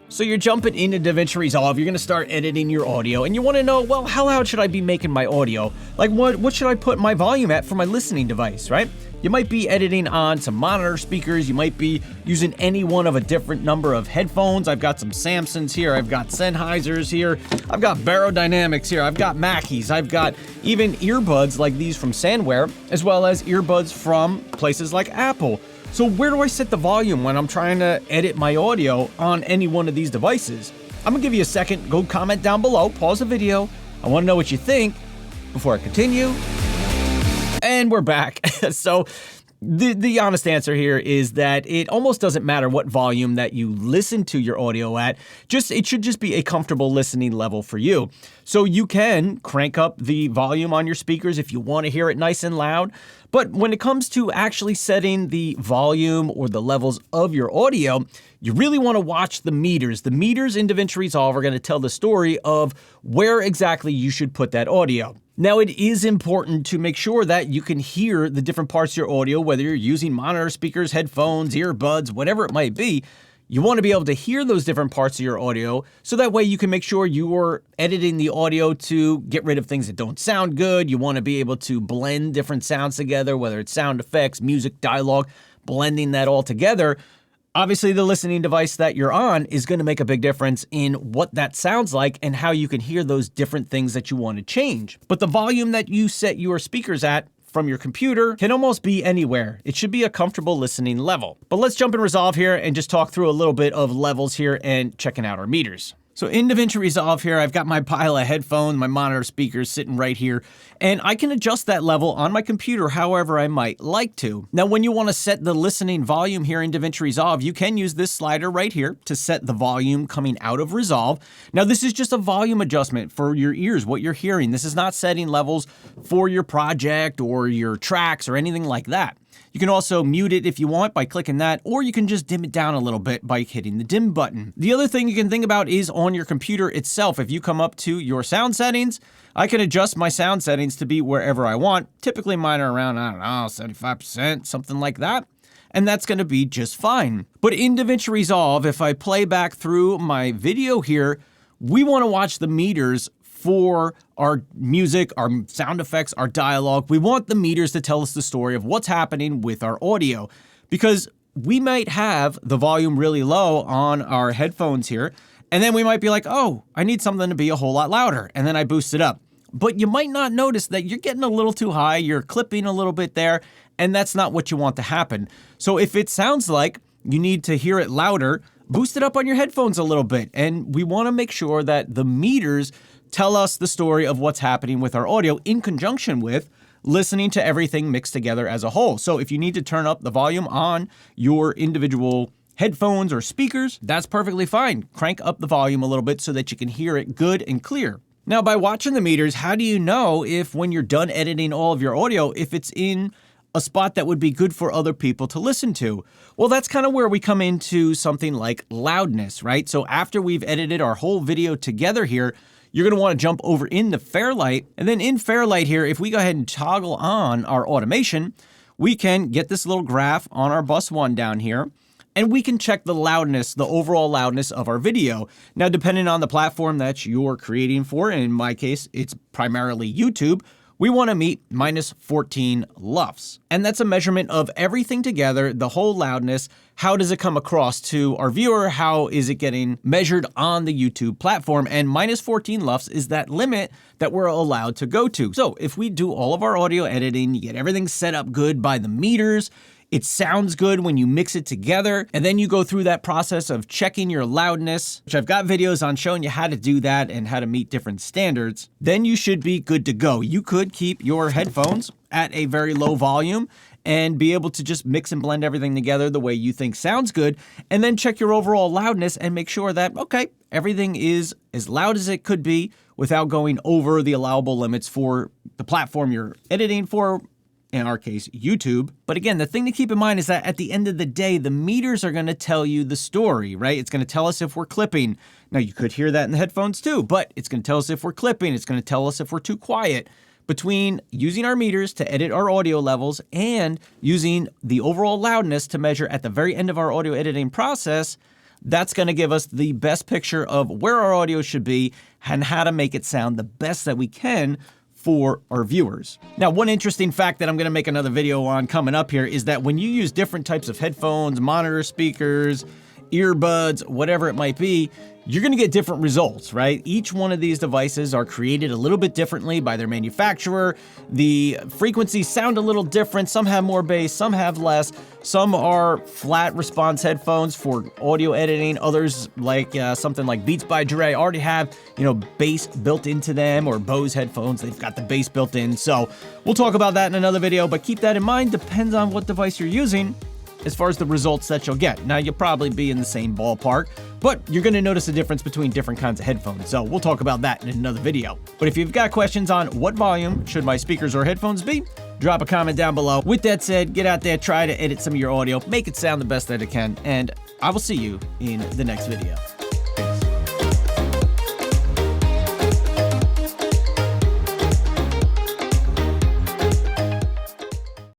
So you're jumping into DaVinci Resolve, you're gonna start editing your audio, and you wanna know, well, how loud should I be making my audio? Like what should I put my volume at for my listening device, right? You might be editing on some monitor speakers, you might be using any one of a different number of headphones. I've got some Samsons here, I've got Sennheisers here, I've got Barodynamics here, I've got Mackeys, I've got even earbuds like these from Sandware, as well as earbuds from places like Apple. So where do I set the volume when I'm trying to edit my audio on any one of these devices? I'm gonna give you a second, go comment down below, pause the video. I wanna know what you think before I continue. And we're back. So the honest answer here is that it almost doesn't matter what volume that you listen to your audio at, it should just be a comfortable listening level for you. So you can crank up the volume on your speakers if you want to hear it nice and loud, but when it comes to actually setting the volume or the levels of your audio, you really want to watch the meters. The meters in DaVinci Resolve are going to tell the story of where exactly you should put that audio. Now, it is important to make sure that you can hear the different parts of your audio, whether you're using monitor speakers, headphones, earbuds, whatever it might be. You want to be able to hear those different parts of your audio, so that way you can make sure you're editing the audio to get rid of things that don't sound good. You want to be able to blend different sounds together, whether it's sound effects, music, dialogue, blending that all together. Obviously, the listening device that you're on is going to make a big difference in what that sounds like and how you can hear those different things that you want to change. But the volume that you set your speakers at from your computer can almost be anywhere. It should be a comfortable listening level. But let's jump in Resolve here and just talk through a little bit of levels here and checking out our meters. So in DaVinci Resolve here, I've got my pile of headphones, my monitor speakers sitting right here, and I can adjust that level on my computer however I might like to. Now, when you want to set the listening volume here in DaVinci Resolve, you can use this slider right here to set the volume coming out of Resolve. Now, this is just a volume adjustment for your ears, what you're hearing. This is not setting levels for your project or your tracks or anything like that. You can also mute it if you want by clicking that, or you can just dim it down a little bit by hitting the dim button. The other thing you can think about is on your computer itself. If you come up to your sound settings, I can adjust my sound settings to be wherever I want. Typically mine are around, 75%, something like that. And that's going to be just fine. But in DaVinci Resolve, if I play back through my video here, we want to watch the meters for our music, our sound effects, our dialogue. We want the meters to tell us the story of what's happening with our audio, because we might have the volume really low on our headphones here, and then we might be like, oh, I need something to be a whole lot louder, and then I boost it up. But you might not notice that you're getting a little too high, you're clipping a little bit there, and that's not what you want to happen. So if it sounds like you need to hear it louder, boost it up on your headphones a little bit, and we want to make sure that the meters tell us the story of what's happening with our audio in conjunction with listening to everything mixed together as a whole. So if you need to turn up the volume on your individual headphones or speakers, that's perfectly fine. Crank up the volume a little bit so that you can hear it good and clear. Now, by watching the meters, how do you know if when you're done editing all of your audio, if it's in a spot that would be good for other people to listen to? Well, that's kind of where we come into something like loudness, right? So after we've edited our whole video together here, you're going to want to jump over into Fairlight, and then in Fairlight here, if we go ahead and toggle on our automation, we can get this little graph on our bus one down here, and we can check the loudness, the overall loudness of our video. Now, depending on the platform that you're creating for, and in my case, it's primarily YouTube, we want to meet minus 14 LUFS. And that's a measurement of everything together, the whole loudness. How does it come across to our viewer? How is it getting measured on the YouTube platform? And minus 14 LUFS is that limit that we're allowed to go to. So if we do all of our audio editing, you get everything set up good by the meters, it sounds good when you mix it together, and then you go through that process of checking your loudness, which I've got videos on showing you how to do that and how to meet different standards, then you should be good to go. You could keep your headphones at a very low volume and be able to just mix and blend everything together the way you think sounds good, and then check your overall loudness and make sure that, okay, everything is as loud as it could be without going over the allowable limits for the platform you're editing for, in our case, YouTube. But again, the thing to keep in mind is that at the end of the day, the meters are going to tell you the story, right? It's going to tell us if we're clipping. Now, you could hear that in the headphones too, but it's going to tell us if we're clipping. It's going to tell us if we're too quiet. Between using our meters to edit our audio levels and using the overall loudness to measure at the very end of our audio editing process, That's going to give us the best picture of where our audio should be and how to make it sound the best that we can for our viewers. Now, one interesting fact that I'm going to make another video on coming up here is that when you use different types of headphones, monitor speakers, earbuds, whatever it might be, you're going to get different results, right? Each one of these devices are created a little bit differently by their manufacturer. The frequencies sound a little different. Some have more bass, some have less. Some are flat response headphones for audio editing. Others, like something like Beats by Dre, already have, bass built into them, or Bose headphones, they've got the bass built in. So we'll talk about that in another video, but keep that in mind. Depends on what device you're using as far as the results that you'll get. Now, you'll probably be in the same ballpark, but you're going to notice a difference between different kinds of headphones. So we'll talk about that in another video. But if you've got questions on what volume should my speakers or headphones be, drop a comment down below. With that said, get out there, try to edit some of your audio, make it sound the best that it can, and I will see you in the next video.